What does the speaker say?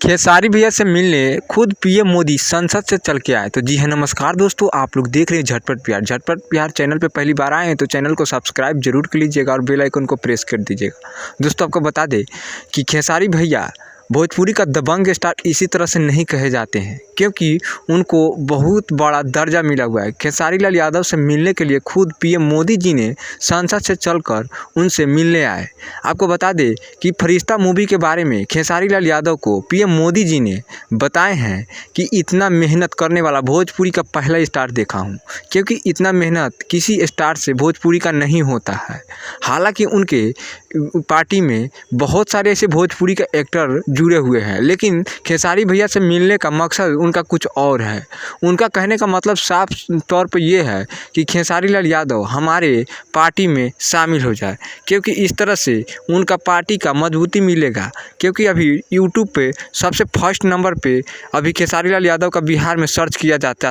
खेसारी भैया से मिलने खुद पीएम मोदी संसद से चल के आए। तो जी हाँ, नमस्कार दोस्तों, आप लोग देख रहे हैं झटपट प्यार। झटपट प्यार चैनल पे पहली बार आए हैं तो चैनल को सब्सक्राइब जरूर कर लीजिएगा और बेल आइकन को प्रेस कर दीजिएगा। दोस्तों, आपको बता दें कि खेसारी भैया भोजपुरी का दबंग स्टार इसी तरह से नहीं कहे जाते हैं, क्योंकि उनको बहुत बड़ा दर्जा मिला हुआ है। खेसारी लाल यादव से मिलने के लिए खुद पीएम मोदी जी ने संसद से चलकर उनसे मिलने आए। आपको बता दें कि फरिश्ता मूवी के बारे में खेसारी लाल यादव को पीएम मोदी जी ने बताए हैं कि इतना मेहनत करने वाला भोजपुरी का पहला स्टार देखा हूँ, क्योंकि इतना मेहनत किसी स्टार से भोजपुरी का नहीं होता है। हालांकि उनके पार्टी में बहुत सारे ऐसे भोजपुरी के एक्टर जुड़े हुए हैं, लेकिन खेसारी भैया से मिलने का मकसद उनका कुछ और है। उनका कहने का मतलब साफ तौर पर यह है कि खेसारी लाल यादव हमारे पार्टी में शामिल हो जाए, क्योंकि इस तरह से उनका पार्टी का मजबूती मिलेगा। क्योंकि अभी यूट्यूब पे सबसे फर्स्ट नंबर पे अभी खेसारी लाल यादव का बिहार में सर्च किया जाता है।